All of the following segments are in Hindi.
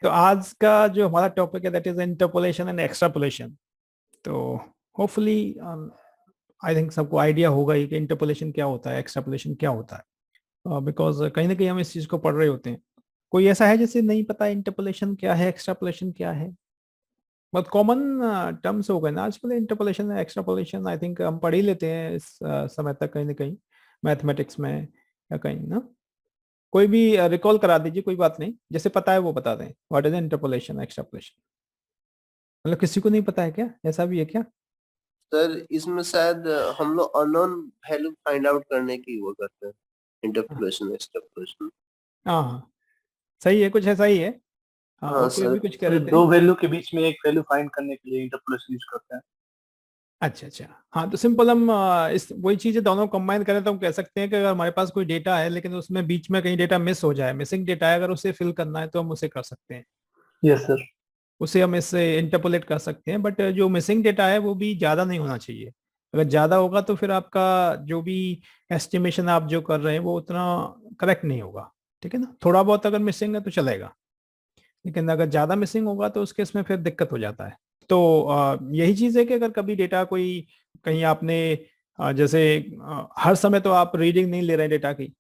तो आज का जो हमारा टॉपिक है that is interpolation and extrapolation. तो होपफुली आई थिंक सबको आइडिया होगा ही कि इंटरपोलेशन क्या होता है, एक्सट्रापोलेशन क्या होता है, बिकॉज कहीं ना कहीं हम इस चीज को पढ़ रहे होते हैं। कोई ऐसा है जिसे नहीं पता इंटरपोलेशन क्या है, एक्सट्रापोलेशन क्या है? बहुत कॉमन टर्म्स हो गए ना आजकल, इंटरपोलेशन एक्सट्रापोलेशन। आई थिंक हम पढ़ ही लेते हैं इस समय तक कहीं ना कहीं, मैथमेटिक्स में या कहीं ना। कोई भी रिकॉल करा दीजिए, कोई बात नहीं, जैसे पता है वो बता दें। What is interpolation, extrapolation? मतलब किसी को नहीं पता है क्या? ऐसा भी है क्या? सर इसमें शायद हम लोग अननोन वैल्यू फाइंड आउट करने की वो करते हैं, हाँ इंटरपोलेशन एक्सट्रपोलेशन। हाँ हाँ, सही है, कुछ ऐसा ही है। हाँ, हाँ और कोई सर। भी कुछ कह सर रहे थे। दो वैल्यू के बीच में एक वैल्यू फाइंड करने के लिए इंटरपोलेशन यूज करते हैं। अच्छा अच्छा, हाँ तो सिंपल हम इस वही चीजें दोनों कंबाइन करें तो हम कह सकते हैं कि अगर हमारे पास कोई डेटा है लेकिन उसमें बीच में कहीं डेटा मिस हो जाए, मिसिंग डेटा है, अगर उसे फिल करना है तो हम उसे कर सकते हैं। Yes sir. उसे हम इससे इंटरपोलेट कर सकते हैं, बट जो मिसिंग डेटा है वो भी ज़्यादा नहीं होना चाहिए। अगर ज़्यादा होगा तो फिर आपका जो भी एस्टिमेशन आप जो कर रहे हैं वो उतना करेक्ट नहीं होगा। ठीक है ना, थोड़ा बहुत अगर मिसिंग है तो चलेगा, लेकिन अगर ज़्यादा मिसिंग होगा तो उस केस में फिर दिक्कत हो जाता है। तो यही चीज़ है कि अगर कभी डेटा कोई कहीं आपने जैसे हर समय तो आप रीडिंग नहीं ले रहे हैं डेटा की,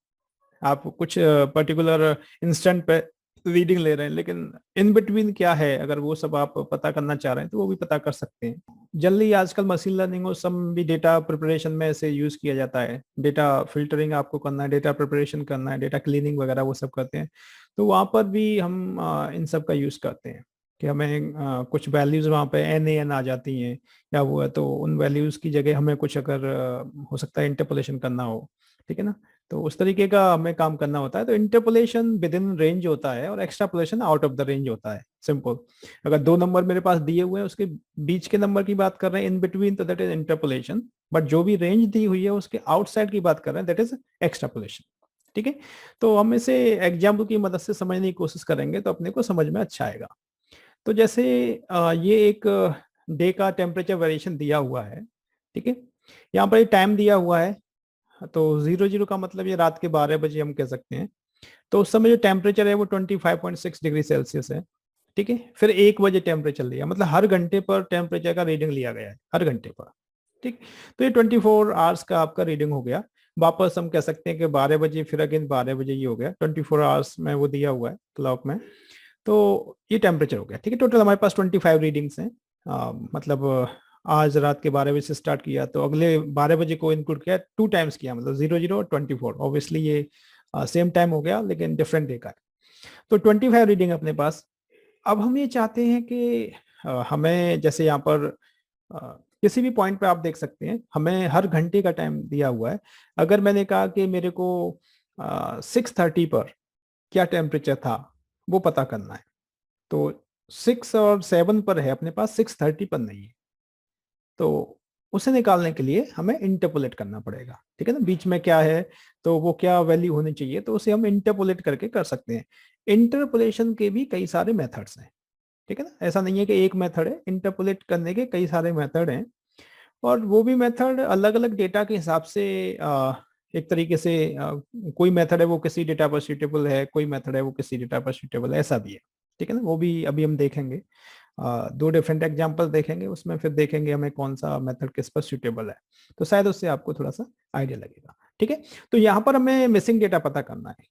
आप कुछ पर्टिकुलर इंस्टेंट पे रीडिंग ले रहे हैं, लेकिन इन बिटवीन क्या है अगर वो सब आप पता करना चाह रहे हैं तो वो भी पता कर सकते हैं जल्दी। आजकल मशीन लर्निंग और सब भी डेटा प्रिपरेशन में ऐसे यूज किया जाता है। डेटा फिल्टरिंग आपको करना है, डेटा प्रिपरेशन करना है, डेटा क्लीनिंग वगैरह वो सब करते हैं। तो वहाँ पर भी हम इन सब का यूज करते हैं कि हमें कुछ वैल्यूज वहाँ पे एन आ जाती हैं या वो है, तो उन वैल्यूज की जगह हमें कुछ अगर हो सकता है इंटरपोलेशन करना हो। ठीक है ना, तो उस तरीके का हमें काम करना होता है। तो इंटरपोलेशन विद इन रेंज होता है और extrapolation out of the range होता है, सिंपल। अगर दो नंबर मेरे पास दिए हुए हैं उसके बीच के नंबर की बात कर रहे हैं इन बिटवीन, तो दैट इज इंटरपोलेशन। बट जो भी रेंज दी हुई है उसके आउटसाइड की बात कर रहे हैं, दैट इज एक्सट्रापोलेशन। ठीक है, तो हम इसे एग्जाम्पल की मदद से समझने की कोशिश करेंगे तो अपने को समझ में अच्छा आएगा। तो जैसे ये एक डे का टेम्परेचर वेरिएशन दिया हुआ है। ठीक है, यहाँ पर टाइम दिया हुआ है, तो 00 का मतलब ये रात के 12 बजे हम कह सकते हैं। तो उस समय जो टेम्परेचर है वो 25.6 डिग्री सेल्सियस है। ठीक है, फिर 1 बजे टेम्परेचर लिया, मतलब हर घंटे पर टेम्परेचर का रीडिंग लिया गया है, हर घंटे पर। ठीक, तो ये 24 आवर्स का आपका रीडिंग हो गया। वापस हम कह सकते हैं कि 12 बजे, फिर अगेन 12 बजे, ये हो गया 24 आवर्स में वो दिया हुआ है क्लॉक में। तो ये टेम्परेचर हो गया। ठीक है, टोटल हमारे पास 25 रीडिंग्स हैं। मतलब आज रात के 12 बजे से स्टार्ट किया तो अगले 12 बजे को इंक्लूड किया, 2 टाइम्स किया, मतलब 00 और 24। ऑब्वियसली ये सेम टाइम हो गया लेकिन डिफरेंट डे का है। तो 25 रीडिंग अपने पास। अब हम ये चाहते हैं कि हमें जैसे यहाँ पर अ, किसी भी पॉइंट पे आप देख सकते हैं हमें हर घंटे का टाइम दिया हुआ है। अगर मैंने कहा कि मेरे को 6:30 पर क्या टेम्परेचर था वो पता करना है, तो 6 और 7 पर है अपने पास, 6:30 पर नहीं है। तो उसे निकालने के लिए हमें इंटरपोलेट करना पड़ेगा। ठीक है ना, बीच में क्या है तो वो क्या वैल्यू होनी चाहिए, तो उसे हम इंटरपोलेट करके कर सकते हैं। इंटरपोलेशन के भी कई सारे मेथड्स हैं। ठीक है ना, ऐसा नहीं है कि एक मेथड है, इंटरपोलेट करने के कई सारे मेथड हैं। और वो भी मेथड अलग अलग डेटा के हिसाब से एक तरीके से कोई मेथड है वो किसी डेटा पर सूटेबल है, कोई मेथड है वो किसी डेटा पर सूटेबल है, ऐसा भी है। ठीक है ना, वो भी अभी हम देखेंगे। दो डिफरेंट एग्जांपल देखेंगे, उसमें फिर देखेंगे हमें कौन सा मेथड किस पर सूटेबल है। तो शायद उससे आपको थोड़ा सा आइडिया लगेगा। ठीक है, तो यहाँ पर हमें मिसिंग डेटा पता करना है।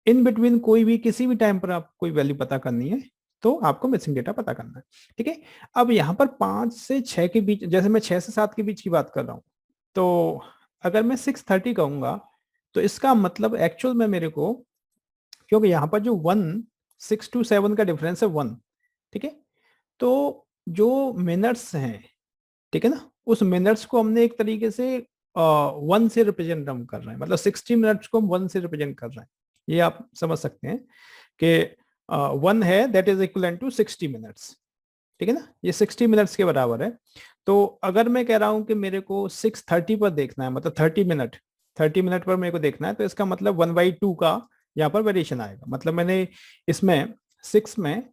इन बिटवीन कोई भी किसी भी टाइम पर आप कोई वैल्यू पता करनी है तो आपको मिसिंग डेटा पता करना है। ठीक है, अब यहाँ पर 5 से 6 के बीच, जैसे मैं 6 से 7 के बीच की बात कर रहा हूँ, तो अगर मैं 6:30 कहूंगा तो इसका मतलब एक्चुअल में मेरे को, क्योंकि यहाँ पर जो 6 to 7 का डिफरेंस है 1। ठीक है, तो जो मिनट्स हैं, ठीक है ना, उस मिनट्स को हमने एक तरीके से 1 से रिप्रेजेंट हम कर रहे हैं, मतलब 60 मिनट्स को हम 1 से रिप्रेजेंट कर रहे हैं। ये आप समझ सकते हैं कि 1 है that is equal to 60 minutes. ठीक है ना, ये 60 मिनट्स के बराबर है। तो अगर मैं कह रहा हूं कि मेरे को 6:30 पर देखना है, मतलब 30 मिनट, 30 मिनट पर मेरे को देखना है, तो इसका मतलब 1/2 का यहाँ पर वेरिएशन आएगा। मतलब मैंने इसमें 6 में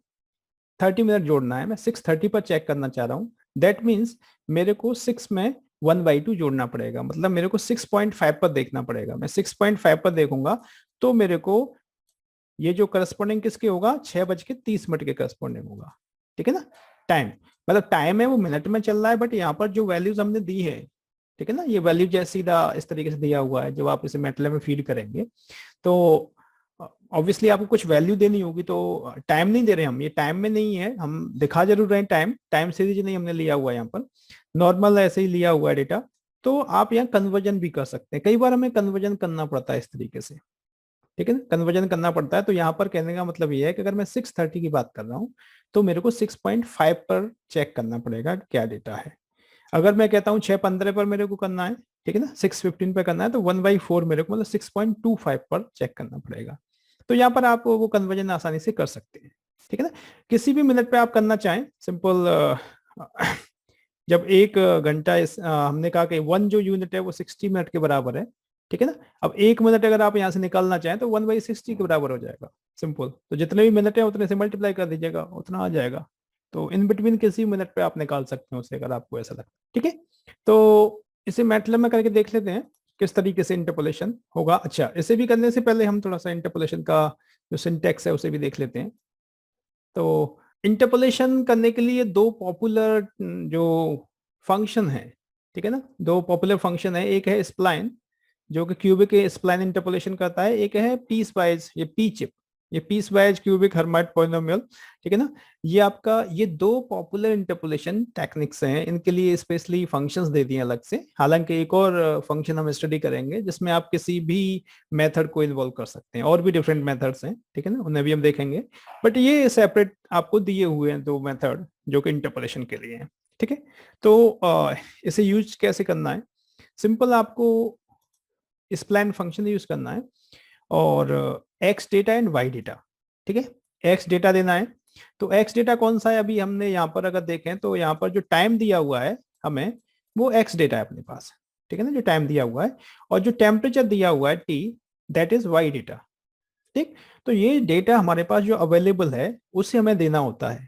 30 मिनट जोड़ना है, मैं 6:30 पर चेक करना चाह रहा हूँ। दैट मीन्स मेरे को 6 में 1/2 जोड़ना पड़ेगा, मतलब मेरे को 6.5 पर देखना पड़ेगा। मैं 6.5 पर देखूंगा तो मेरे को ये जो करस्पॉन्डिंग किसके होगा, 6:30 के करस्पॉन्डिंग होगा, ठीक है ना। टाइम मतलब टाइम है वो मिनट में चल रहा है, बट यहाँ पर जो वैल्यूज हमने दी है, ठीक है ना, ये वैल्यू जैसे सीधा इस तरीके से दिया हुआ है, जब आप इसे मैटलैब में फीड करेंगे तो ऑब्वियसली आपको कुछ वैल्यू देनी होगी। तो टाइम नहीं दे रहे हम, ये टाइम में नहीं है, हम दिखा जरूर रहे हैं टाइम, टाइम सीरीज नहीं हमने लिया हुआ है यहाँ पर, नॉर्मल ऐसे ही लिया हुआ है डेटा। तो आप यहाँ कन्वर्जन भी कर सकते हैं, कई बार हमें कन्वर्जन करना पड़ता है इस तरीके से, ठीक है ना, कन्वर्जन करना पड़ता है। तो यहाँ पर कहने का मतलब ये है कि अगर मैं 6:30 की बात कर रहा हूँ तो मेरे को 6.5 पर चेक करना पड़ेगा क्या डेटा है। अगर मैं कहता हूँ 6:15 पर मेरे को करना है, ठीक है ना, 6:15 पे करना है, तो 1/4 मेरे को मतलब 6.25 पर चेक करना पड़ेगा। तो यहाँ पर आप वो कन्वर्जन आसानी से कर सकते हैं, ठीक है ना। किसी भी मिनट पे आप करना चाहें, सिंपल जब 1 घंटा हमने कहा कि 1 जो यूनिट है वो 60 मिनट के बराबर है, ठीक है ना। अब 1 मिनट अगर आप यहाँ से निकालना चाहें तो 1/60 के बराबर हो जाएगा, सिंपल। तो जितने भी मिनट है उतने से मल्टीप्लाई कर दीजिएगा, उतना आ जाएगा। तो इन बिटवीन किसी मिनट पे आप निकाल सकते हैं उसे, अगर आपको ऐसा लगता है, ठीक है। तो इसे मैटलैब में करके देख लेते हैं किस तरीके से इंटरपोलेशन होगा। अच्छा, इसे भी करने से पहले हम थोड़ा सा इंटरपोलेशन का जो सिंटेक्स है उसे भी देख लेते हैं। तो इंटरपोलेशन करने के लिए दो पॉपुलर जो फंक्शन है, ठीक है ना, दो पॉपुलर फंक्शन है। एक है स्प्लाइन जो कि क्यूबिक के स्प्लाइन इंटरपोलेशन करता है, एक है पीस वाइज, ये पी चिप, ये piece wise cubic Hermite polynomial, ठीक है ना। ये आपका, ये दो पॉपुलर इंटरपोलेशन टेक्निक्स हैं, इनके लिए स्पेशली फंक्शंस दे दिए अलग से। हालांकि एक और फंक्शन हम स्टडी करेंगे जिसमें आप किसी भी मेथड को इन्वॉल्व कर सकते हैं, और भी डिफरेंट मेथड्स हैं, ठीक है ना, उन्हें भी हम देखेंगे। बट ये सेपरेट आपको दिए हुए हैं दो मेथड जो कि इंटरपोलेशन के लिए हैं, ठीक है। तो इसे यूज कैसे करना है, सिंपल आपको स्प्लाइन फंक्शन यूज करना है, और X data and Y data, ठीक है, एक्स डेटा देना है। तो एक्स डेटा कौन सा है, अभी हमने यहाँ पर अगर देखें तो यहाँ पर जो टाइम दिया हुआ है हमें, वो एक्स डेटा है अपने पास, ठीक है ना, जो टाइम दिया हुआ है। और जो टेम्परेचर दिया हुआ है T, that is Y data, ठीक। तो ये डेटा हमारे पास जो अवेलेबल है उसे हमें देना होता है।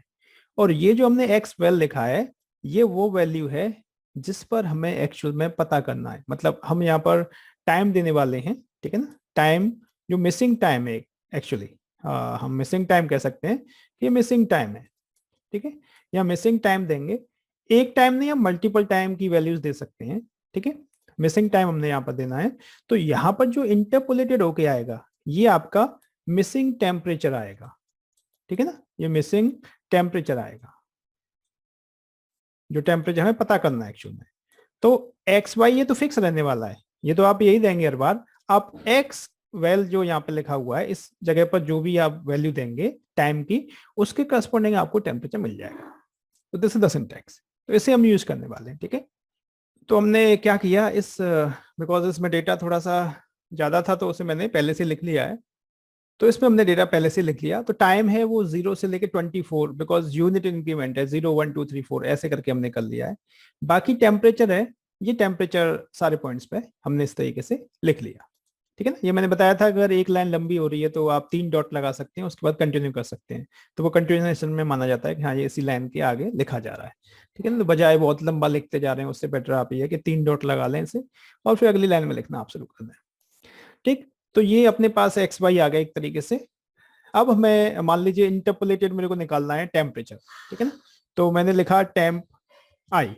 और ये जो हमने एक्स वेल लिखा है, ये वो वैल्यू है जिस पर हमें एक्चुअल में पता करना है। मतलब हम यहाँ पर टाइम देने वाले हैं, ठीक है ना, टाइम जो मिसिंग टाइम है एक्चुअली, हम मिसिंग टाइम कह सकते हैं कि ये मिसिंग टाइम है, ठीक है। या मिसिंग टाइम देंगे, एक टाइम नहीं, हम मल्टीपल टाइम की वैल्यूज दे सकते हैं, ठीक है। मिसिंग टाइम हमने यहाँ पर देना है। तो यहाँ पर जो इंटरपोलेटेड होके आएगा ये आपका मिसिंग टेम्परेचर आएगा, ठीक है ना, ये मिसिंग टेम्परेचर आएगा, जो टेम्परेचर हमें पता करना है एक्चुअल में। तो एक्स वाई ये तो फिक्स रहने वाला है, ये तो आप यही देंगे हर बार। आप एक्स वेल जो यहाँ पे लिखा हुआ है इस जगह पर जो भी आप वैल्यू देंगे टाइम की, उसके करस्पॉन्डिंग आपको टेम्परेचर मिल जाएगा। तो दिस इज द सिंटैक्स, तो इसे हम यूज करने वाले हैं, ठीक है। तो हमने क्या किया, इस बिकॉज इसमें डेटा थोड़ा सा ज्यादा था तो उसे मैंने पहले से लिख लिया है। तो इसमें हमने डेटा पहले से लिख लिया। तो टाइम है वो 0 से लेके 24, बिकॉज यूनिट इंक्रीमेंट है, 0 1 2 3 4 ऐसे करके हमने कर लिया है। बाकी टेम्परेचर है, ये टेम्परेचर सारे पॉइंट्स पे हमने इस तरीके से लिख लिया, ठीक है ना। ये मैंने बताया था अगर एक लाइन लंबी हो रही है तो आप 3 डॉट लगा सकते हैं, उसके बाद कंटिन्यू कर सकते हैं, तो वो कंटिन्यूएशन में माना जाता है कि हाँ ये इसी लाइन के आगे लिखा जा रहा है, ठीक है ना। तो बजाय बहुत लंबा लिखते जा रहे हैं उससे बेटर आप ये कि 3 डॉट लगा लें इसे, और फिर अगली लाइन में लिखना आप शुरू कर दें, ठीक। तो ये अपने पास एक्स वाई आ गया एक तरीके से। अब हमें मान लीजिए इंटरपोलेटेड मेरे को निकालना है टेम्परेचर, ठीक है ना। तो मैंने लिखा टेम्प आई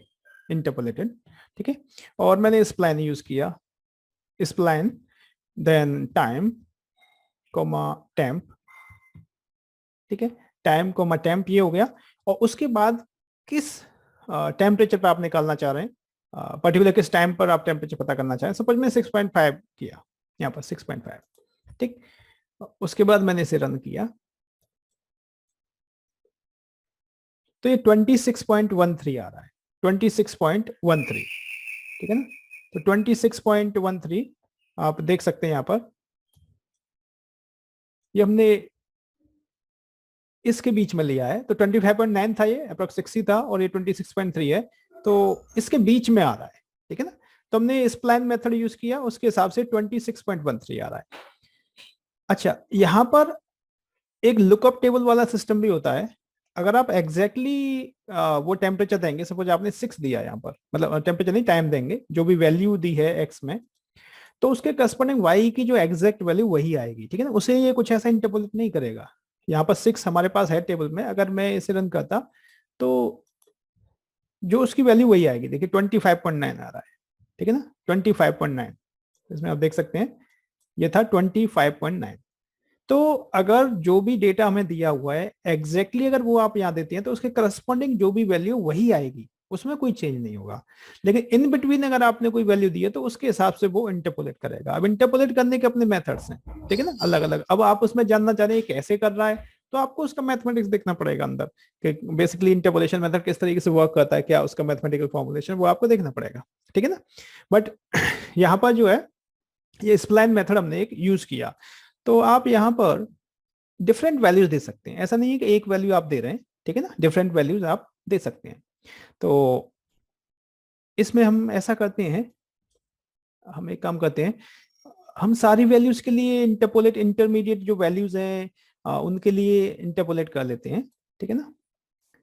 इंटरपोलेटेड, ठीक है। और मैंने स्प्लाइन यूज किया, spline then time comma temp, ठीक है, टाइम कोमा टेम्प ये हो गया। और उसके बाद किस टेम्परेचर पर आप निकालना चाह रहे हैं, पर्टिकुलर किस टाइम पर आप टेम्परेचर पता करना चाहें। सपोज मैं 6.5 किया यहाँ पर 6.5, ठीक। उसके बाद मैंने इसे रन किया तो ये 26.13 आ रहा है, 26.13, ठीक है ना। तो 26.13 आप देख सकते हैं यहाँ पर, ये हमने इसके बीच में लिया है। तो 25.9 था, ये अप्रोक्स 60 था, और ये 26.3 है, तो इसके बीच में आ रहा है, ठीक है ना। तो हमने स्प्लाइन मेथड यूज किया, उसके हिसाब से 26.13 आ रहा है। अच्छा, यहां पर एक लुकअप टेबल वाला सिस्टम भी होता है। अगर आप एग्जैक्टली वो टेम्परेचर देंगे, सपोज आपने 6 दिया यहाँ पर, मतलब टेम्परेचर नहीं टाइम देंगे, जो भी वैल्यू दी है एक्स में, तो उसके करस्पॉन्डिंग y की जो एग्जैक्ट वैल्यू वही आएगी, ठीक है ना, उसे ये कुछ ऐसा इंटरपोलेट नहीं करेगा। यहाँ पर 6 हमारे पास है टेबल में, अगर मैं इसे रन करता तो जो उसकी वैल्यू वही आएगी। देखिए 25.9 आ रहा है, ठीक है ना, 25.9, इसमें आप देख सकते हैं ये था 25.9। तो अगर जो भी डेटा हमें दिया हुआ है एग्जैक्टली अगर वो आप यहाँ देते हैं तो उसके करस्पॉन्डिंग जो भी वैल्यू वही आएगी, उसमें कोई चेंज नहीं होगा। लेकिन इन बिटवीन अगर आपने कोई वैल्यू दी है तो उसके हिसाब से वो इंटरपोलेट करेगा। अब इंटरपोलेट करने के अपने मेथड्स हैं, ठीक है ना, अलग अलग। अब आप उसमें जानना चाह रहे हैं कैसे कर रहा है, तो आपको उसका मैथमेटिक्स देखना पड़ेगा अंदर कि बेसिकली इंटरपोलेशन मेथड किस तरीके से वर्क करता है, क्या उसका मैथमेटिकल फॉर्मुलेशन, वो आपको देखना पड़ेगा, ठीक है ना। बट यहाँ पर जो है ये स्प्लाइन मेथड हमने एक यूज किया, तो आप यहाँ पर डिफरेंट वैल्यूज दे सकते हैं। ऐसा नहीं है कि एक वैल्यू आप दे रहे हैं, ठीक है ना, डिफरेंट वैल्यूज आप दे सकते हैं। तो इसमें हम ऐसा करते हैं, हम एक काम करते हैं, हम सारी वैल्यूज के लिए इंटरपोलेट, इंटरमीडिएट जो वैल्यूज हैं उनके लिए इंटरपोलेट कर लेते हैं, ठीक है ना।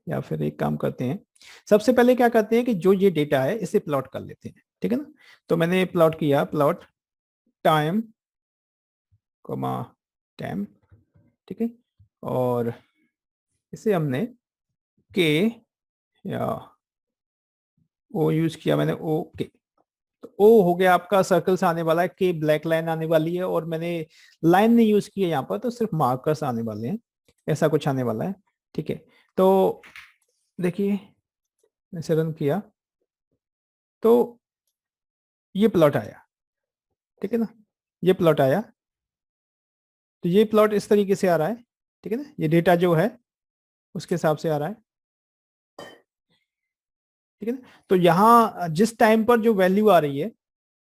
या फिर एक काम करते हैं, सबसे पहले क्या करते हैं कि जो ये डेटा है इसे प्लॉट कर लेते हैं, ठीक है ना। तो मैंने प्लॉट किया, प्लॉट टाइम कॉमा टाइम, ठीक है, और इसे हमने के या ओ यूज किया मैंने, ओ के। तो ओ हो गया आपका सर्कल से आने वाला है, के ब्लैक लाइन आने वाली है, और मैंने लाइन नहीं यूज की है यहाँ पर, तो सिर्फ मार्कर्स आने वाले हैं, ऐसा कुछ आने वाला है, ठीक है। तो देखिए मैंने रन किया तो ये प्लॉट आया, ठीक है ना, ये प्लॉट आया। तो ये प्लॉट इस तरीके से आ रहा है, ठीक है ना, ये डेटा जो है उसके हिसाब से आ रहा है, ठीक है ना। तो यहाँ जिस टाइम पर जो वैल्यू आ रही है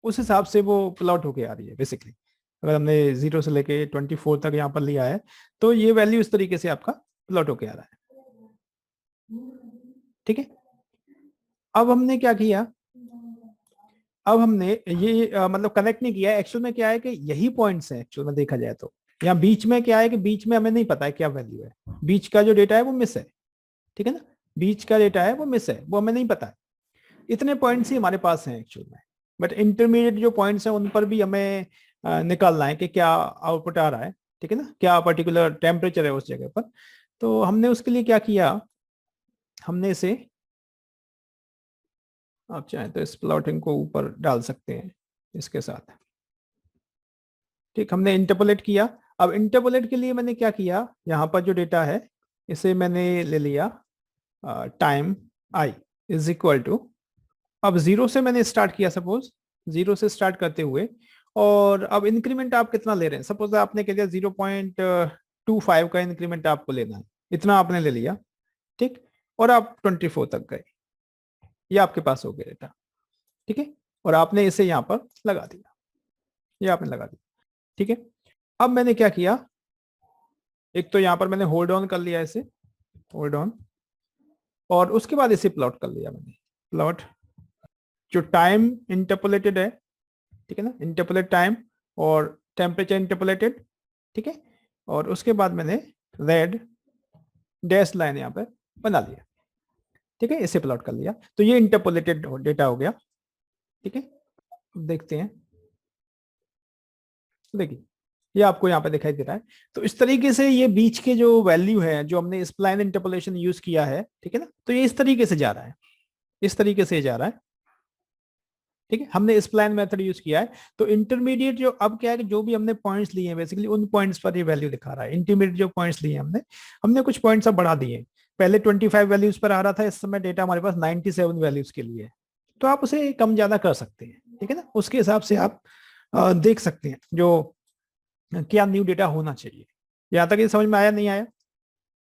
उस हिसाब से वो प्लॉट होके आ रही है बेसिकली। अगर हमने 0 से लेके 24 तक यहाँ पर लिया है तो ये वैल्यू इस तरीके से आपका प्लॉट होके आ रहा है, ठीक है। अब हमने क्या किया, अब हमने ये मतलब कनेक्ट नहीं किया, एक्चुअल में क्या है कि यही पॉइंट्स हैं एक्चुअल में देखा जाए तो। यहाँ बीच में क्या है कि बीच में हमें नहीं पता है क्या वैल्यू है, बीच का जो डेटा है वो मिस है, ठीक है ना, बीच का डेटा है वो मिस है, वो हमें नहीं पता है। इतने पॉइंट्स ही हमारे पास हैं एक्चुअल में, बट इंटरमीडिएट जो पॉइंट्स हैं उन पर भी हमें निकालना है कि क्या आउटपुट आ रहा है, ठीक है ना, क्या पर्टिकुलर टेम्परेचर है उस जगह पर। तो हमने उसके लिए क्या किया, हमने इसे, आप चाहें तो इस प्लॉटिंग को ऊपर डाल सकते हैं इसके साथ, ठीक, हमने इंटरपोलेट किया। अब इंटरपोलेट के लिए मैंने क्या किया, यहाँ पर जो डेटा है इसे मैंने ले लिया time I is equal to, अब 0 से मैंने स्टार्ट किया, सपोज 0 से स्टार्ट करते हुए, और अब इंक्रीमेंट आप कितना ले रहे हैं, सपोज आपने कह दिया 0.25 का इंक्रीमेंट आपको लेना है, इतना आपने ले लिया, ठीक, और आप 24 तक गए, ये आपके पास हो गया डेटा, ठीक है, और आपने इसे यहाँ पर लगा दिया, ये आपने लगा दिया, ठीक है। अब मैंने क्या किया, एक तो यहाँ पर मैंने होल्ड ऑन कर लिया इसे, होल्ड ऑन, और उसके बाद इसे प्लॉट कर लिया मैंने, प्लॉट जो टाइम इंटरपोलेटेड है, ठीक है ना, इंटरपोलेट टाइम और टेम्परेचर इंटरपोलेटेड, ठीक है, और उसके बाद मैंने रेड डैश लाइन यहाँ पे बना लिया, ठीक है, इसे प्लॉट कर लिया। तो ये इंटरपोलेटेड डेटा हो गया, ठीक है। देखते हैं, देखिए ये आपको यहाँ पे दिखाई दे रहा है। तो इस तरीके से ये बीच के जो वैल्यू है जो हमने स्प्लाइन इंटरपोलेशन यूज किया है, ठीक है ना, तो ये इस तरीके से जा रहा है, इस तरीके से जा रहा है, ठीक है, हमने स्प्लाइन मेथड यूज किया है। तो इंटरमीडिएट जो अब क्या है कि जो भी हमने पॉइंट्स लिए हैं बेसिकली उन पॉइंट्स पर ये वैल्यू दिखा रहा है। इंटरमीडिएट जो पॉइंट्स लिए हमने हमने कुछ पॉइंट्स अब बढ़ा दिए, पहले 25 वैल्यूज पर आ रहा था, इस समय डेटा हमारे पास 97 वैल्यूज के लिए है। तो आप उसे कम ज्यादा कर सकते हैं, ठीक है ना, उसके हिसाब से आप देख सकते हैं जो क्या न्यू डेटा होना चाहिए। यहाँ तक ये समझ में आया, नहीं आया?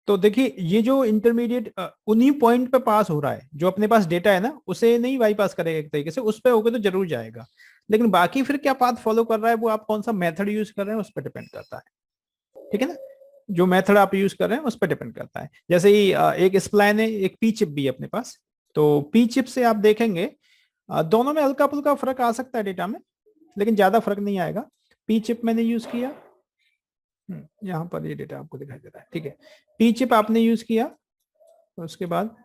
तो देखिए ये जो इंटरमीडिएट उन्हीं पॉइंट पे पास हो रहा है, जो अपने पास डेटा है ना उसे नहीं बाईपास करेगा एक तरीके से, उस पे होगा तो जरूर जाएगा। लेकिन बाकी फिर क्या पाथ फॉलो कर रहा है वो आप कौन सा मेथड यूज कर रहे हैं उस पर डिपेंड करता है, ठीक है ना, जो मेथड आप यूज कर रहे हैं उस पर डिपेंड करता है। जैसे ही एक स्प्लाइन है, एक पी चिप भी है अपने पास, तो पी चिप से आप देखेंगे दोनों में हल्का फुल्का फर्क आ सकता है डेटा में, लेकिन ज्यादा फर्क नहीं आएगा। पी चिप मैंने यूज किया, यहाँ पर ये डेटा आपको दिखाई दे रहा है, ठीक है, पी चिप आपने यूज किया, तो उसके बाद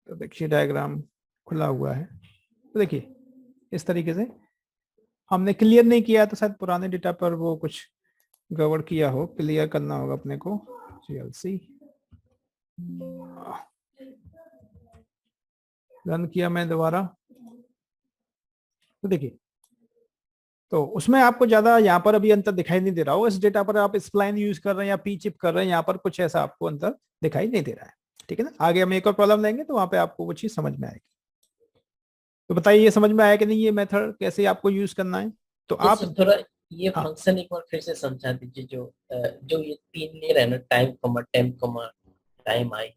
तो देखिए डायग्राम खुला हुआ है, तो देखिए इस तरीके से हमने क्लियर नहीं किया तो शायद पुराने डेटा पर वो कुछ गड़बड़ किया हो, क्लियर करना होगा अपने को। CLC रन किया मैं दोबारा, तो देखिए तो उसमें आपको ज्यादा यहाँ पर अभी अंतर दिखाई नहीं दे रहा हो। इस डेटा पर आप स्प्लाइन यूज कर रहे हैं या पी चिप कर रहे हैं, यहाँ पर कुछ ऐसा आपको अंतर दिखाई नहीं दे रहा है, ठीक है ना। आगे हम एक और प्रॉब्लम लेंगे तो वहां पे आपको वो चीज समझ में आएगी। तो बताइए ये समझ में आया कि नहीं, ये मेथड कैसे आपको यूज करना है। तो आप थोड़ा ये हाँ फंक्शन एक बार फिर से समझा दीजिए, जो ये 3 ले रहे हैं ना, टाइम कमा टेम्प कमा टाइम आई,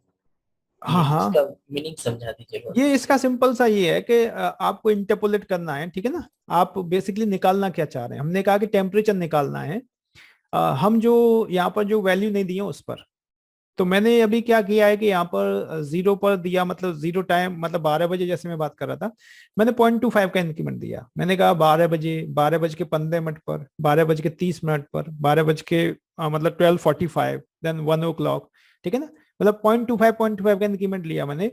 हाँ हाँ इसका मीनिंग समझा दीजिएगा। ये इसका सिंपल सा ये है कि आपको इंटरपोलेट करना है, ठीक है ना। आप बेसिकली निकालना क्या चाह रहे हैं, हमने कहा कि टेम्परेचर निकालना है। हम जो यहाँ पर जो वैल्यू नहीं दिए उस पर, तो मैंने अभी क्या किया है कि यहाँ पर 0 पर दिया, मतलब 0 टाइम मतलब 12 बजे जैसे मैं बात कर रहा था, मैंने 0.25 का इंक्रीमेंट दिया। मैंने कहा 12 बजे, 12:15 पर, 12:30 पर, 12 मतलब 12:45, देन 1 o'clock, ठीक है ना। मतलब 0.25 का इंक्रीमेंट लिया मैंने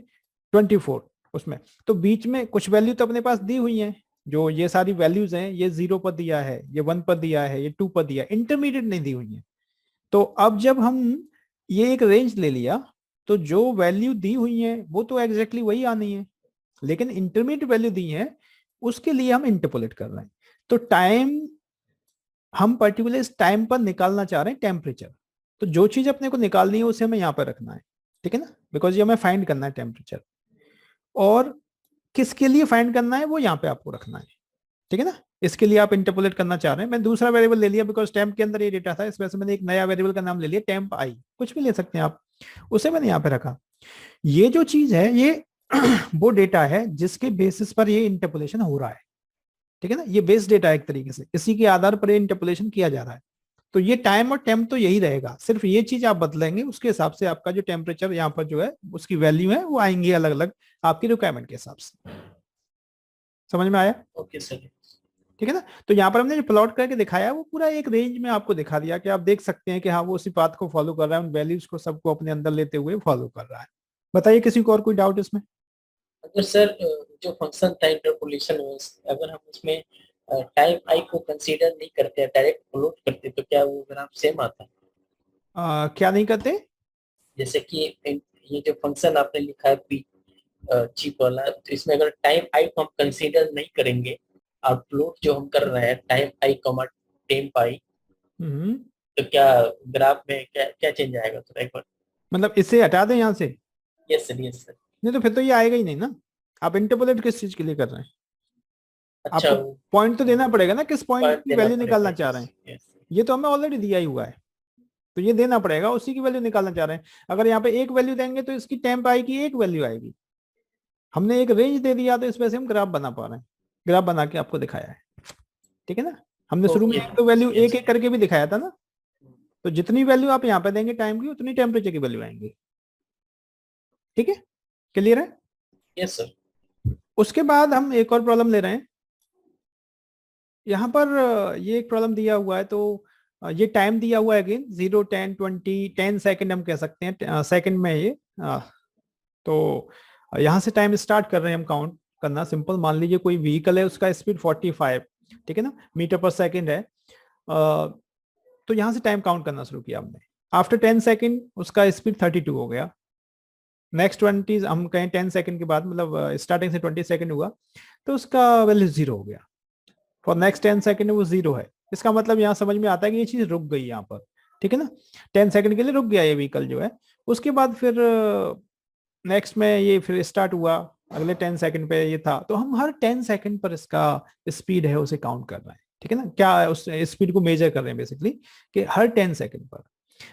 24 उसमें। तो बीच में कुछ वैल्यू तो अपने पास दी हुई है, जो ये सारी वैल्यूज हैं, ये 0 पर दिया है, ये 1 पर दिया है, ये 2 पर दिया है, इंटरमीडिएट नहीं दी हुई है। तो अब जब हम ये एक रेंज ले लिया तो जो वैल्यू दी हुई है वो तो एग्जैक्टली वही आनी है, लेकिन इंटरमीडिएट वैल्यू दी है उसके लिए हम इंटरपोलेट कर रहे हैं। तो टाइम, हम पर्टिकुलर इस टाइम पर निकालना चाह रहे हैं टेम्परेचर। तो जो चीज अपने को निकालनी है उसे हमें यहाँ पर रखना है, ठीक है ना, बिकॉज ये हमें फाइंड करना है टेम्परेचर। और किसके लिए फाइंड करना है वो यहाँ पे आपको रखना है, ठीक है ना। इसके लिए आप इंटरपोलेट करना चाह रहे हैं। मैं दूसरा वेरिएबल ले लिया बिकॉज टेम्प के अंदर ये डेटा था, इस वजह से मैंने एक नया वेरिएबल का नाम ले लिया टेम्प आई, कुछ भी ले सकते हैं आप, उसे मैंने यहाँ पे रखा। ये जो चीज है ये वो डेटा है जिसके बेसिस पर ये इंटरपोलेशन हो रहा है, ठीक है ना। ये बेस डेटा है एक तरीके से, इसी के आधार पर इंटरपोलेशन किया जा रहा है। तो ये टाइम और टेम्प तो यही रहेगा, सिर्फ ये चीज आप बदलेंगे, उसके हिसाब से आपका जो टेम्परेचर यहाँ पर जो है उसकी वैल्यू है वो आएंगी अलग अलग आपकी रिक्वायरमेंट के हिसाब से। समझ में आया? Okay sir. ठीक है ना। तो यहाँ पर हमने जो प्लॉट करके दिखाया वो पूरा एक रेंज में आपको दिखा दिया कि आप देख सकते हैं कि हाँ वो उसी पाथ को फॉलो कर रहा है, उन वैल्यूज को सबको अपने अंदर लेते हुए फॉलो कर रहा है। बताइए किसी को और कोई डाउट इसमें? अगर सर जो फंक्शन था इंटरपोलेशन, अगर हम उसमें टाइम आई को कंसीडर नहीं करते, डायरेक्ट फ्लोट करते, तो क्या वो ग्राफ सेम आता? क्या नहीं करते? जैसे कि ये जो फंक्शन आपने लिखा है पी चिप वाला, तो इसमें अगर टाइम आई को हम कंसीडर नहीं करेंगे और फ्लोट जो हम कर रहे हैं टाइम आई कॉमा टेम्प आई, तो क्या ग्राफ में क्या चेंज आएगा? तो एक बार मतलब इसे हटा दें यहाँ से? Yes sir, yes sir. नहीं तो फिर तो ये आएगा ही नहीं ना। आप इंटरपोलेट किस चीज के लिए कर रहे हैं? अच्छा, आपको पॉइंट तो देना पड़ेगा ना, किस पॉइंट की देना वैल्यू पड़ेगा। निकालना चाह रहे हैं। Yes, yes. ये तो हमें ऑलरेडी दिया ही हुआ है, तो ये देना पड़ेगा, उसी की वैल्यू निकालना चाह रहे हैं। अगर यहाँ पे एक वैल्यू देंगे तो इसकी टेम्प आएगी, एक वैल्यू आएगी। हमने एक रेंज दे दिया तो इस वजह से हम ग्राफ बना पा रहे हैं, ग्राफ बना के आपको दिखाया है, ठीक है ना। हमने शुरू में Okay. एक तो वैल्यू Yes. एक एक करके भी दिखाया था ना। तो जितनी वैल्यू आप यहाँ पे देंगे टाइम की, उतनी टेम्परेचर की वैल्यू आएंगी, ठीक है, क्लियर है? Yes sir. उसके बाद हम एक और प्रॉब्लम ले रहे हैं। यहाँ पर ये एक प्रॉब्लम दिया हुआ है, तो ये टाइम दिया हुआ है अगेन 0, 10, 20, 10 सेकेंड हम कह सकते हैं, सेकंड में ये। तो यहाँ से टाइम स्टार्ट कर रहे हैं हम काउंट करना। सिंपल मान लीजिए कोई व्हीकल है, उसका स्पीड 45, ठीक है ना, मीटर पर सेकेंड है। तो यहाँ से टाइम काउंट करना शुरू किया हमने। आफ्टर 10 सेकेंड उसका स्पीड 32 हो गया। नेक्स्ट 20 हम कहें 10 सेकेंड के बाद, मतलब स्टार्टिंग से 20 सेकेंड हुआ तो उसका वैल्यू 0 हो गया। फॉर नेक्स्ट 10 सेकेंड वो 0 है। इसका मतलब यहाँ समझ में आता है कि ये चीज रुक गई यहाँ पर, ठीक है ना। 10 सेकेंड के लिए रुक गया ये व्हीकल जो है। उसके बाद फिर नेक्स्ट में ये फिर स्टार्ट हुआ, अगले 10 सेकंड पे ये था। तो हम हर 10 सेकंड पर इसका स्पीड है उसे काउंट कर रहे हैं, ठीक है ना। क्या उस स्पीड को मेजर कर रहे हैं बेसिकली, कि हर 10 सेकंड पर।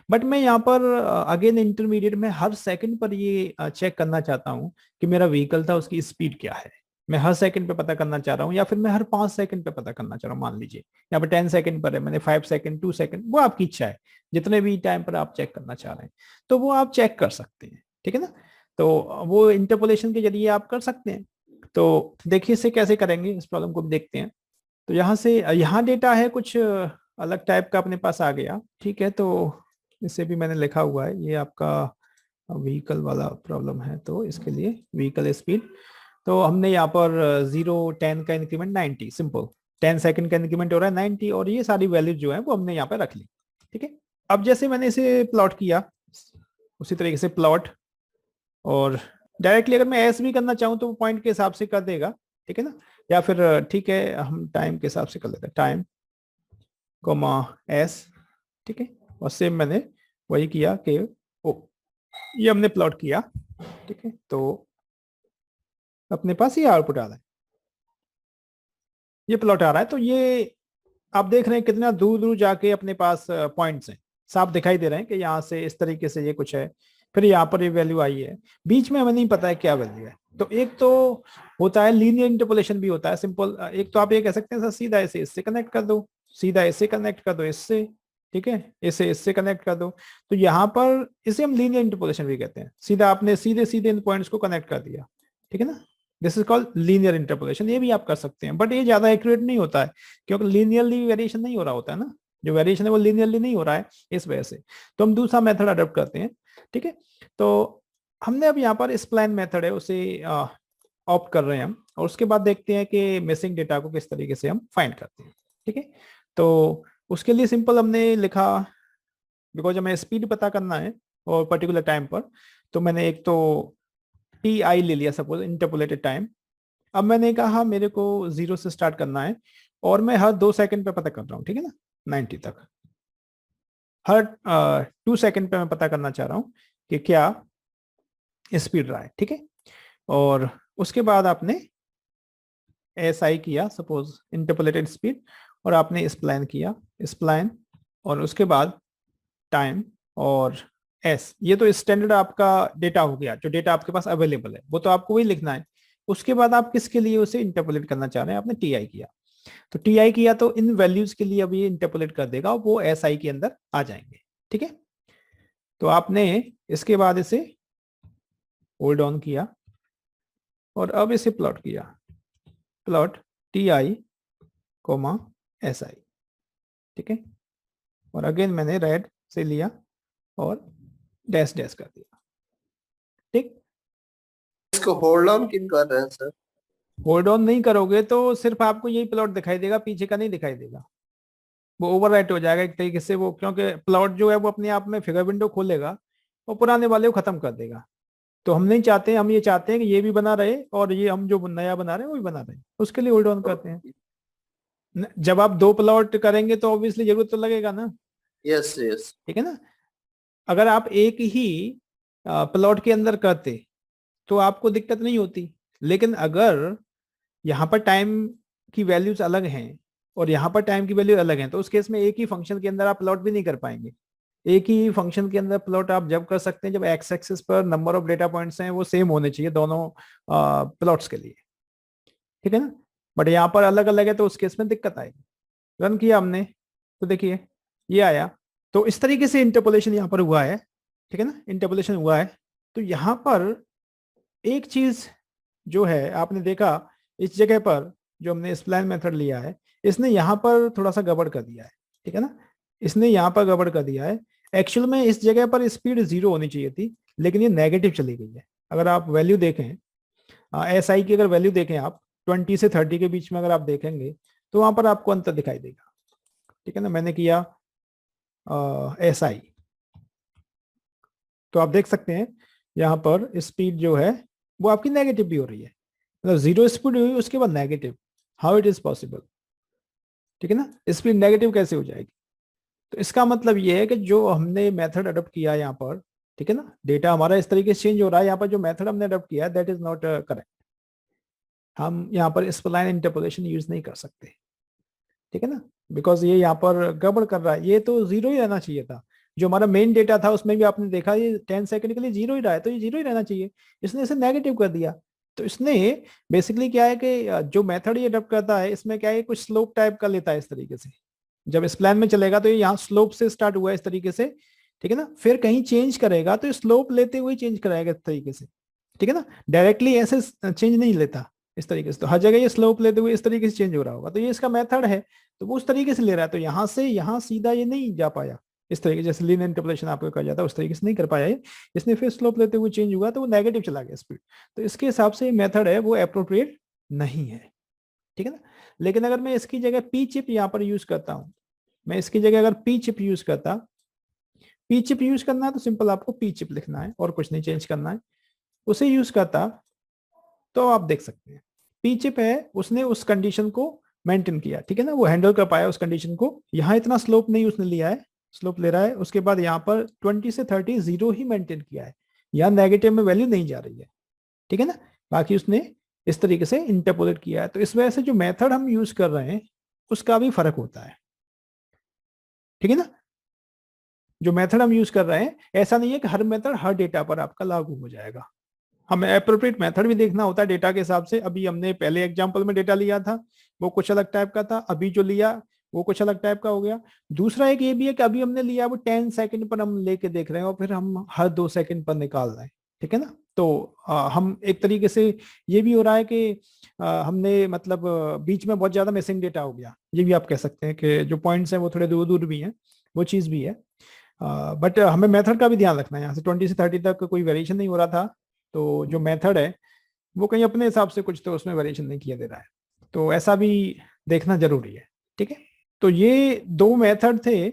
बट मैं यहाँ पर अगेन इंटरमीडिएट में हर सेकंड पर ये चेक करना चाहता हूँ कि मेरा व्हीकल था उसकी स्पीड क्या है। मैं हर सेकंड पे पता करना चाह रहा हूँ, या फिर मैं हर 5 सेकंड पे पता करना चाह रहा हूँ। मान लीजिए यहाँ पर 10 सेकंड पर है, मैंने 5 सेकंड, 2 सेकंड, वो आपकी इच्छा है, जितने भी टाइम पर आप चेक करना चाह रहे हैं तो वो आप चेक कर सकते हैं, ठीक है ना। तो वो इंटरपोलेशन के जरिए आप कर सकते हैं। तो देखिए इसे कैसे करेंगे, इस प्रॉब्लम को भी देखते हैं। तो यहाँ से यहाँ डेटा है कुछ अलग टाइप का अपने पास आ गया, ठीक है। तो इसे भी मैंने लिखा हुआ है, ये आपका व्हीकल वाला प्रॉब्लम है, तो इसके लिए व्हीकल स्पीड। तो हमने यहाँ पर 0, 10 का इंक्रीमेंट 90, सिंपल 10 सेकंड का इंक्रीमेंट हो रहा है 90, और ये सारी वैल्यूज जो है वो हमने यहाँ पे रख ली। ठीक है, अब जैसे मैंने इसे प्लॉट किया उसी तरीके से प्लॉट, और डायरेक्टली अगर मैं एस भी करना चाहूँ तो वो पॉइंट के हिसाब से कर देगा। ठीक है ना, या फिर ठीक है हम टाइम के हिसाब से कर लेते हैं, टाइम कोमा एस। ठीक है, और सेम मैंने वही किया कि ये हमने प्लॉट किया। ठीक है, तो अपने पास ये आउटपुट आ रहा है, ये प्लॉट आ रहा है। तो ये आप देख रहे हैं कितना दूर दूर जाके अपने पास पॉइंट्स हैं, साफ दिखाई दे रहे हैं कि यहाँ से इस तरीके से ये कुछ है, फिर यहाँ पर ये वैल्यू आई है, बीच में हमें नहीं पता है क्या वैल्यू है। तो एक तो होता है लीनियर इंटरपोलेशन भी होता है सिंपल, एक तो आप ये कह सकते हैं सर सीधा ऐसे इससे कनेक्ट कर दो, सीधा ऐसे कनेक्ट कर दो इससे, ठीक है, इसे इससे कनेक्ट कर दो। तो यहाँ पर इसे हम लीनियर इंटरपोलेशन भी कहते हैं, सीधा आपने सीधे सीधे इन पॉइंट्स को कनेक्ट कर दिया। ठीक है ना, this is called linear interpolation, ये भी आप कर सकते हैं, बट ये ज्यादा एक्यूरेट नहीं होता है क्योंकि लीनियरली वेरिएशन नहीं हो रहा होता है ना, जो वेरिएशन है वो लीनियरली नहीं हो रहा है, इस वजह से तो हम दूसरा मेथड अडॉप्ट करते हैं। ठीक है, तो हमने अब यहाँ पर स्प्लाइन मेथड है उसे ऑप्ट कर रहे हैं हम, और उसके बाद देखते हैं कि मिसिंग डेटा को किस तरीके से हम फाइंड करते हैं। ठीक है, तो उसके लिए सिंपल हमने लिखा, बिकॉज हमें स्पीड पता करना है और पर्टिकुलर टाइम पर, तो मैंने एक तो टी आई ले लिया सपोज इंटरपोलेटेड टाइम। अब मैंने कहा मेरे को 0 से स्टार्ट करना है और मैं हर 2 सेकंड पे पता कर रहा हूँ। ठीक है ना, 90 तक, हर 2 सेकंड पे मैं पता करना चाह रहा हूँ कि क्या स्पीड रहा है। ठीक है, और उसके बाद आपने एस आई किया सपोज इंटरपोलेटेड स्पीड, और आपने स्प्लाइन किया स्प्लाइन, और उसके बाद टाइम और एस, ये तो स्टैंडर्ड आपका डेटा हो गया, जो डेटा आपके पास अवेलेबल है वो तो आपको वही लिखना है। उसके बाद आप किसके लिए उसे इंटरपोलेट करना चाह रहे हैं, आपने टी आई किया, तो टी आई किया तो इन वैल्यूज के लिए अब ये इंटरपोलेट कर देगा, वो एस आई के अंदर आ जाएंगे। ठीक है, तो आपने इसके बाद इसे होल्ड ऑन किया और अब इसे प्लॉट किया, plot T I coma S I. ठीक है, और अगेन मैंने रेड से लिया और डैश डैश कर दिया। ठीक, इसको होल्ड ऑन क्यों कर रहे हैं सर? होल्ड ऑन नहीं करोगे तो सिर्फ आपको यही प्लॉट दिखाई देगा, पीछे का नहीं दिखाई देगा, वो ओवरराइट हो जाएगा एक तरीके से वो, क्योंकि प्लॉट जो है वो अपने आप में फिगर विंडो खोलेगा और पुराने वाले को खत्म कर देगा। तो हम नहीं चाहते, हम ये चाहते हैं कि ये भी बना रहे और ये हम जो नया बना रहे हैं वो भी बना रहे हैं, उसके लिए होल्ड ऑन करते हैं। जब आप 2 प्लॉट करेंगे तो ऑब्वियसली जरूरत तो लगेगा ना। Yes yes. ठीक है ना, अगर आप एक ही प्लॉट के अंदर करते तो आपको दिक्कत नहीं होती, लेकिन अगर यहाँ पर टाइम की वैल्यूज अलग हैं और यहाँ पर टाइम की वैल्यू अलग हैं, तो उस केस में एक ही फंक्शन के अंदर आप प्लॉट भी नहीं कर पाएंगे। एक ही फंक्शन के अंदर प्लॉट आप जब कर सकते हैं जब एक्स एक्सिस पर नंबर ऑफ डेटा पॉइंट्स हैं वो सेम होने चाहिए दोनों प्लॉट्स के लिए। ठीक है ना, बट यहाँ पर अलग अलग है तो उस केस में दिक्कत आएगी। रन किया हमने तो देखिए ये आया, तो इस तरीके से इंटरपोलेशन यहाँ पर हुआ है। ठीक है ना, इंटरपोलेशन हुआ है। तो यहाँ पर एक चीज जो है आपने देखा, इस जगह पर जो हमने स्प्लाइन मेथड लिया है इसने यहाँ पर थोड़ा सा गड़बड़ कर दिया है। ठीक है ना, इसने यहाँ पर गड़बड़ कर दिया है। एक्चुअल में इस जगह पर स्पीड 0 होनी चाहिए थी, लेकिन ये नेगेटिव चली गई है। अगर आप वैल्यू देखें एस आई की, अगर वैल्यू देखें आप 20 से 30 के बीच में अगर आप देखेंगे तो वहां पर आपको अंतर दिखाई देगा। ठीक है ना, मैंने किया एस आई, तो आप देख सकते हैं यहाँ पर स्पीड जो है वो आपकी नेगेटिव भी हो रही है, मतलब 0 स्पीड हुई उसके बाद negative, how it is possible. ठीक है ना, स्पीड नेगेटिव कैसे हो जाएगी? तो इसका मतलब ये है कि जो हमने मेथड अडॉप्ट किया यहाँ पर, ठीक है ना, डेटा हमारा इस तरीके से चेंज हो रहा है, यहाँ पर जो मेथड हमने अडॉप्ट किया दैट इज नॉट करेक्ट। हम यहाँ पर स्प्लाइन इंटरपोलेशन यूज नहीं कर सकते। ठीक है ना, बिकॉज ये यहाँ पर गड़बड़ कर रहा है, ये तो 0 ही रहना चाहिए था। जो हमारा मेन डेटा था उसमें भी आपने देखा ये 10 सेकंड के लिए 0 ही रहा है, तो ये 0 ही रहना चाहिए, इसने इसे नेगेटिव कर दिया। तो इसने बेसिकली क्या है कि जो मेथड ये अडॉप्ट करता है इसमें क्या है, कुछ स्लोप टाइप का लेता है इस तरीके से। जब स्प्लाइन में चलेगा तो ये यहाँ स्लोप से स्टार्ट हुआ है इस तरीके से, ठीक है ना, फिर कहीं चेंज करेगा तो स्लोप लेते हुए चेंज कराएगा इस तरीके से। ठीक है ना, डायरेक्टली ऐसे चेंज नहीं लेता इस तरीके से, तो हर जगह ये स्लोप लेते हुए इस तरीके से चेंज हो रहा होगा, तो ये इसका मेथड है, तो वो उस तरीके से ले रहा है। तो यहाँ से यहाँ सीधा ये नहीं जा पाया इस तरीके, जैसे लीनियर इंटरपोलेशन आपको कहा जाता है उस तरीके से नहीं कर पाया ये, इसने फिर स्लोप लेते हुए चेंज हुआ तो वो नेगेटिव चला गया स्पीड। तो इसके हिसाब से मेथड है वो अप्रोप्रिएट नहीं है। ठीक है ना, लेकिन अगर मैं इसकी जगह पी चिप यहाँ पर यूज करता हूँ, मैं इसकी जगह अगर पी चिप यूज करता, पी चिप यूज करना है तो सिंपल आपको पी चिप लिखना है और कुछ नहीं चेंज करना है, उसे यूज करता तो आप देख सकते हैं पी चिप है, उसने उस कंडीशन को मेंटेन किया, ठीक है ना, वो हैंडल कर पाया उस कंडीशन को। यहाँ इतना स्लोप नहीं उसने लिया है, स्लोप ले रहा है, उसके बाद यहाँ पर 20 से 30 जीरो ही मेंटेन किया है, यहाँ नेगेटिव में वैल्यू नहीं जा रही है, ठीक है ना। बाकी उसने इस तरीके से इंटरपोलेट किया है। तो इस वजह से जो मेथड हम यूज कर रहे हैं उसका भी फर्क होता है, ठीक है ना। जो मेथड हम यूज कर रहे हैं, ऐसा नहीं है कि हर मेथड हर डेटा पर आपका लागू हो जाएगा, हमें एप्रोप्रिएट मेथड भी देखना होता है डेटा के हिसाब से। अभी हमने पहले एग्जांपल में डेटा लिया था वो कुछ अलग टाइप का था, अभी जो लिया वो कुछ अलग टाइप का हो गया। दूसरा एक ये भी है कि अभी हमने लिया वो 10 सेकंड पर हम लेके देख रहे हैं और फिर हम हर 2 सेकंड पर निकाल रहे हैं, ठीक है ना। तो हम एक तरीके से ये भी हो रहा है कि हमने मतलब बीच में बहुत ज्यादा मिसिंग डेटा हो गया, ये भी आप कह सकते हैं कि जो पॉइंट्स हैं वो थोड़े दूर दूर भी हैं, वो चीज भी है। बट हमें मेथड का भी ध्यान रखना है, यहाँ से 20 से 30 तक कोई वेरिएशन नहीं हो रहा था, तो जो मेथड है वो कहीं अपने हिसाब से कुछ तो उसमें वेरिएशन नहीं किया दे रहा है, तो ऐसा भी देखना जरूरी है, ठीक है। तो ये दो मेथड थे।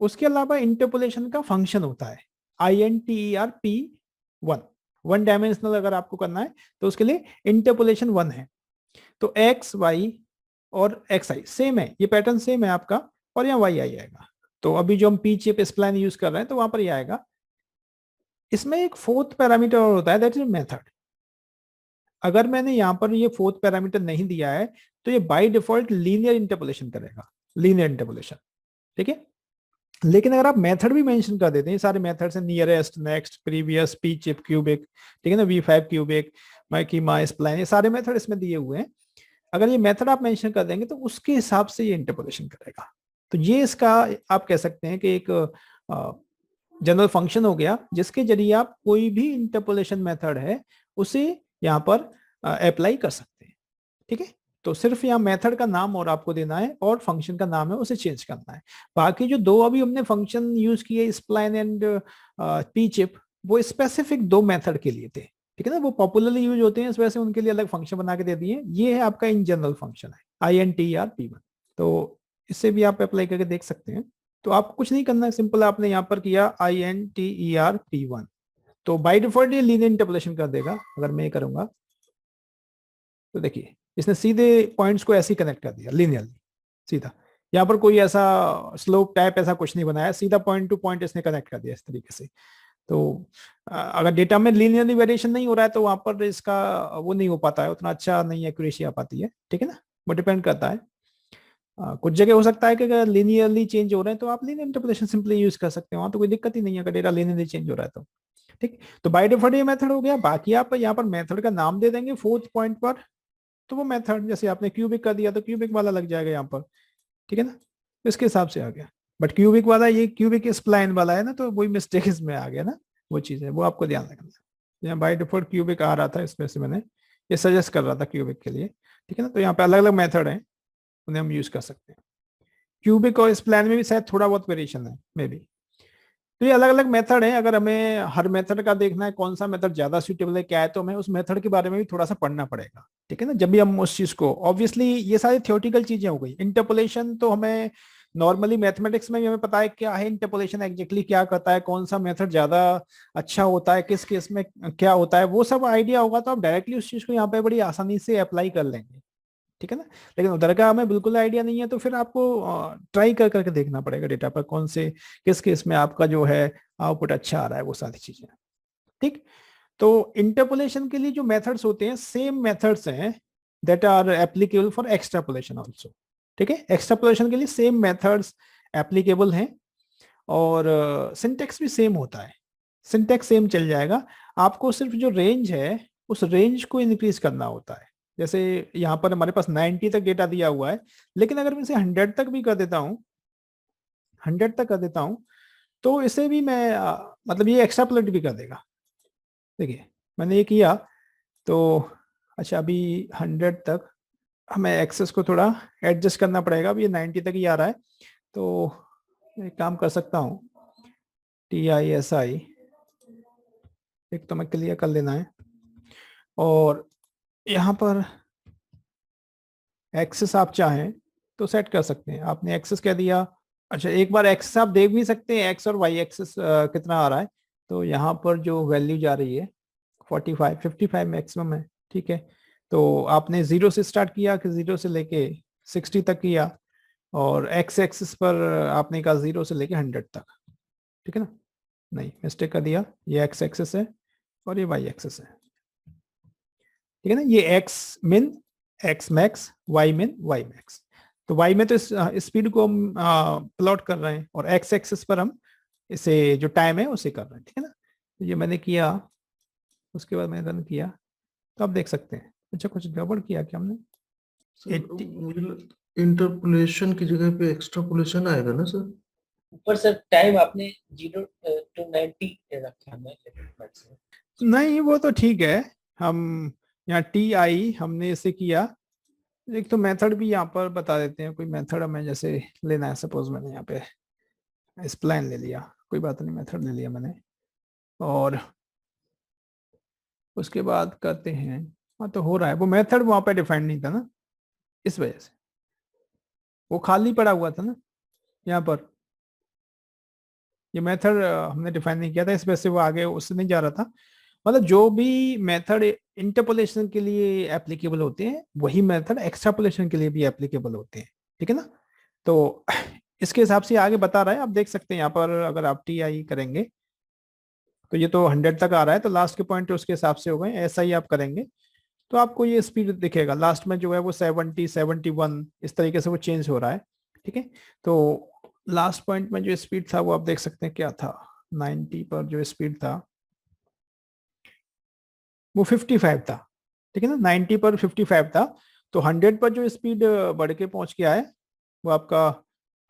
उसके अलावा इंटरपोलेशन का फंक्शन होता है INTERP1, 1 डायमेंशनल अगर आपको करना है तो उसके लिए इंटरपोलेशन 1 है। तो एक्स वाई और एक्स आई सेम है, ये पैटर्न सेम है आपका, और यहाँ वाई आई आएगा। तो अभी जो हम पी चिप स्प्लाइन यूज कर रहे हैं तो वहां पर ये आएगा। इसमें एक फोर्थ पैरामीटर और होता है, दैट इज मेथड। अगर मैंने यहाँ पर ये फोर्थ पैरामीटर नहीं दिया है तो ये बाय डिफॉल्ट लीनियर इंटरपोलेशन करेगा, लीनियर इंटरपोलेशन, ठीक है। लेकिन अगर आप मेथड भी मेंशन कर देते हैं, सारे मेथड्स हैं, nearest, next, previous, P chip, cubic, ठीक है ना, V5 क्यूबिक, माइकीमा, स्प्लाइन, ये सारे मेथड इसमें दिए हुए हैं। अगर ये मेथड आप मेंशन कर देंगे तो उसके हिसाब से ये इंटरपोलेशन करेगा। तो ये इसका आप कह सकते हैं कि एक जनरल फंक्शन हो गया जिसके जरिए आप कोई भी इंटरपोलेशन मेथड है उसे यहाँ पर अप्लाई कर सकते हैं, ठीक है। तो सिर्फ यहाँ मेथड का नाम और आपको देना है और फंक्शन का नाम है उसे चेंज करना है। बाकी जो दो अभी हमने फंक्शन यूज किए स्प्लाइन एंड पी चिप, वो स्पेसिफिक दो मेथड के लिए थे, ठीक है ना, वो पॉपुलरली यूज होते हैं, इस वजह से उनके लिए अलग फंक्शन बना के दे दिए। ये है आपका इन जनरल फंक्शन है INTERP1। तो इससे भी आप अप्लाई करके देख सकते हैं। तो आपको कुछ नहीं करना है, सिंपल आपने यहाँ पर किया INTERP1, तो बाय डिफॉल्ट ये लीनियर इंटरपोलेशन कर देगा। अगर मैं ये करूंगा तो देखिए इसने सीधे पॉइंट्स को ऐसे ही कनेक्ट कर दिया लीनियरली, सीधा। यहाँ पर कोई ऐसा स्लोप टाइप ऐसा कुछ नहीं बनाया, सीधा पॉइंट टू पॉइंट इसने कनेक्ट कर दिया इस तरीके से। तो अगर डेटा में लीनियरली वेरिएशन नहीं हो रहा है तो वहां पर इसका वो नहीं हो पाता है, उतना अच्छा नहीं एक्यूरेसी आ पाती है, ठीक है ना, वो डिपेंड करता है। कुछ जगह हो सकता है कि अगर लीनियरली चेंज हो रहे हैं तो आप लीनियर इंटरपोलेशन सिंपली यूज कर सकते हैं, वहां तो कोई दिक्कत ही नहीं है अगर डेटा लीनियरली चेंज हो रहा है तो, ठीक। तो बाय डिफॉल्ट ये मेथड हो गया। बाकी आप यहाँ पर मेथड का नाम दे देंगे फोर्थ पॉइंट पर, तो वो मेथड जैसे आपने क्यूबिक कर दिया तो क्यूबिक वाला लग जाएगा यहाँ पर, ठीक है ना, इसके हिसाब से आ गया। बट क्यूबिक वाला ये क्यूबिक स्प्लाइन वाला है ना, तो वही मिस्टेक इसमें आ गया ना, वो चीज है, वो आपको ध्यान रखना है। यहाँ बाय डिफॉल्ट क्यूबिक आ रहा था, इसमें से मैंने ये सजेस्ट कर रहा था क्यूबिक के लिए, ठीक है ना। तो यहाँ पे अलग अलग मेथड है, उन्हें हम यूज कर सकते हैं। क्यूबिक और स्प्लाइन में भी शायद थोड़ा बहुत वेरिएशन है मे बी। तो ये अलग अलग मेथड है। अगर हमें हर मेथड का देखना है कौन सा मेथड ज्यादा सूटेबल है क्या है, तो हमें उस मेथड के बारे में भी थोड़ा सा पढ़ना पड़ेगा, ठीक है ना, जब भी हम उस चीज को, ऑब्वियसली ये सारी थियोरेटिकल चीजें हो गई। इंटरपोलेशन तो हमें नॉर्मली मैथमेटिक्स में भी हमें पता है क्या है इंटरपोलेशन एग्जैक्टली क्या करता है, कौन सा मेथड ज्यादा अच्छा होता है, किस केस में क्या होता है, वो सब आइडिया होगा तो आप डायरेक्टली उस चीज को यहाँ पे बड़ी आसानी से अप्लाई कर लेंगे, ठीक है ना। लेकिन उधर का हमें बिल्कुल आइडिया नहीं है तो फिर आपको ट्राई कर करके देखना पड़ेगा डेटा पर कौन से किस केस में आपका जो है आउटपुट अच्छा आ रहा है, वो सारी चीजें, ठीक। तो इंटरपोलेशन के लिए जो मेथड्स होते हैं सेम मेथड्स हैं that are applicable for extrapolation also, ठीक है। एक्सट्रापोलेशन के लिए सेम मेथड्स एप्लीकेबल हैं और सिंटेक्स भी सेम होता है, सिंटेक्स सेम चल जाएगा। आपको सिर्फ जो रेंज है उस रेंज को इंक्रीज करना होता है। जैसे यहाँ पर हमारे पास 90 तक डेटा दिया हुआ है, लेकिन अगर मैं इसे 100 तक भी कर देता हूँ, 100 तक कर देता हूँ, तो इसे भी मैं मतलब ये एक्स्ट्रापोलेट भी कर देगा। देखिए मैंने ये किया तो अच्छा अभी 100 तक हमें एक्सेस को थोड़ा एडजस्ट करना पड़ेगा। अभी ये 90 तक ही आ रहा है, तो एक काम कर सकता हूँ TISI एक तो मैं क्लियर कर लेना है, और यहाँ पर एक्सेस आप चाहें तो सेट कर सकते हैं। आपने एक्सेस कह दिया, अच्छा एक बार एक्सेस आप देख भी सकते हैं, एक्स और वाई एक्सेस कितना आ रहा है। तो यहाँ पर जो वैल्यू जा रही है 45 55 मैक्सिमम है, ठीक है। तो आपने 0 से स्टार्ट किया कि 0 से लेके 60 तक किया, और एक्स एक्सिस पर आपने कहा 0 से लेके 100 तक, ठीक है ना। नहीं, मिस्टेक कर दिया, ये एक्स एक्सिस है और ये वाई एक्सिस है, ठीक है ना। ये एक्स मिन, एक्स मैक्स, वाई मिन, वाई मैक्स। तो वाई में तो इस स्पीड को हम प्लॉट कर रहे हैं, और एक्स एक्सिस पर हम इसे जो टाइम है उसे कर रहे हैं, ठीक है ना। तो ये मैंने किया, उसके बाद मैंने रन किया, तो आप देख सकते हैं। अच्छा, कुछ गड़बड़ किया क्या हमने? इंटरपोलेशन की जगह पे एक्सट्रापोलेशन आएगा ना सर? ऊपर सर टाइम आपने 0 to 90 रखा है मैक्सिमम। नहीं, वो तो ठीक है। हम यहाँ टी आई हमने इसे किया। एक तो मेथड भी यहाँ पर बता देते हैं, कोई मेथड हमें जैसे लेना है। सपोज मैंने यहाँ पे स्प्लाइन ले लिया, कोई बात नहीं, मेथड ले लिया मैंने, और उसके बाद करते हैं। हाँ, तो हो रहा है। वो मेथड वहाँ पे डिफाइंड नहीं था ना, इस वजह से वो खाली पड़ा हुआ था ना यहाँ पर। ये मेथड हमने डिफाइन नहीं किया था, इस वजह से वो आगे उससे नहीं जा रहा था। मतलब जो भी मेथड इंटरपोलेशन के लिए एप्लीकेबल होते हैं, वही मेथड एक्सट्रापोलेशन के लिए भी एप्लीकेबल होते हैं, ठीक है ना। तो इसके हिसाब से आगे बता रहा है, आप देख सकते हैं यहाँ पर। अगर आप टी आई करेंगे तो ये तो 100 तक आ रहा है, तो लास्ट के पॉइंट उसके हिसाब से हो गए। ऐसा ही आप करेंगे तो आपको ये स्पीड दिखेगा। लास्ट में जो है वो 70 71 इस तरीके से वो चेंज हो रहा है, ठीक है। तो लास्ट पॉइंट में जो स्पीड था वो आप देख सकते हैं क्या था। 90 पर जो स्पीड था वो 55 था, ठीक है ना। 90 पर 55 था, तो 100 पर जो स्पीड बढ़ के पहुंच गया है वो आपका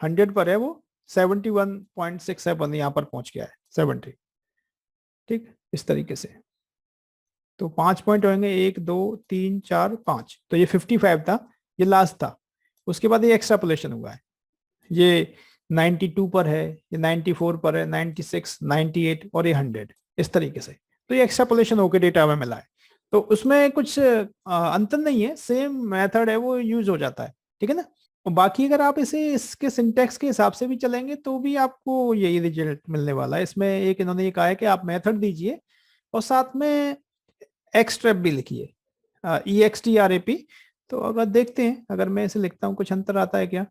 100 पर है, वो 71.67 यहाँ पर पहुंच गया है, 70, ठीक, इस तरीके से। तो 5 पॉइंट होंगे, 1 2 3 4 5। तो ये 55 था, ये लास्ट था। उसके बाद ये एक्सट्रापोलेशन हुआ है, ये 92 पर है, ये 94 पर है, 96 98 और ये 100, इस तरीके से। तो ये एक्सट्रापोलेशन होकर डेटा हमें मिला है। तो उसमें कुछ अंतर नहीं है, सेम मेथड है, वो यूज हो जाता है, ठीक है ना। और बाकी अगर आप इसे इसके सिंटेक्स के हिसाब से भी चलेंगे तो भी आपको यही रिजल्ट मिलने वाला है। इसमें एक इन्होंने ये कहा है कि आप मेथड दीजिए और साथ में एक्सट्रैप भी लिखिए, EXTRAP। तो अगर देखते हैं, अगर मैं इसे लिखता हूँ, कुछ अंतर आता है क्या?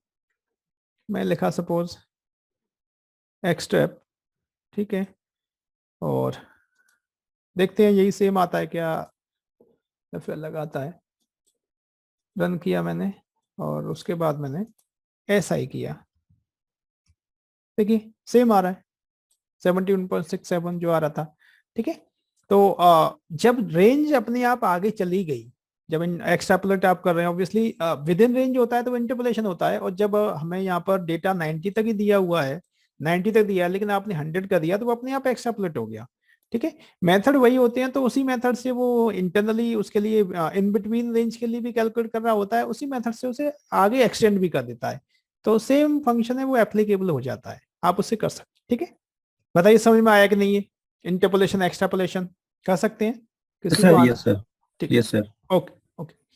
मैं लिखा सपोज एक्सट्रैप, ठीक है, और देखते हैं यही सेम आता है क्या या फिर अलग आता है। रन किया मैंने और उसके बाद मैंने SI किया, देखिए सेम आ रहा है, 71.67 जो आ रहा था, ठीक है। तो जब रेंज अपने आप आगे चली गई, जब एक्सट्रापोलेट आप कर रहे हैं, ऑब्वियसली विद इन रेंज होता है तो इंटरपोलेशन होता है। और जब हमें यहाँ पर डेटा 90 तक ही दिया हुआ है, 90 तक दिया है, लेकिन आपने 100 का दिया, तो वो अपने आप एक्सट्रापोलेट हो गया, ठीक है। मेथड वही होते हैं, तो उसी मेथड से वो इंटरनली उसके लिए इन बिटवीन रेंज के लिए भी कैलकुलेट कर रहा होता है, उसी मेथड से उसे आगे एक्सटेंड भी कर देता है। तो सेम फंक्शन है, वो एप्लीकेबल हो जाता है, आप उससे कर सकते, ठीक है। बताइए समझ में आया कि नहीं है? इंटरपोलेशन एक्सट्रापोलेशन कर सकते हैं किसी को सर, आना? यस सर, ठीक है, यस सर। Okay okay.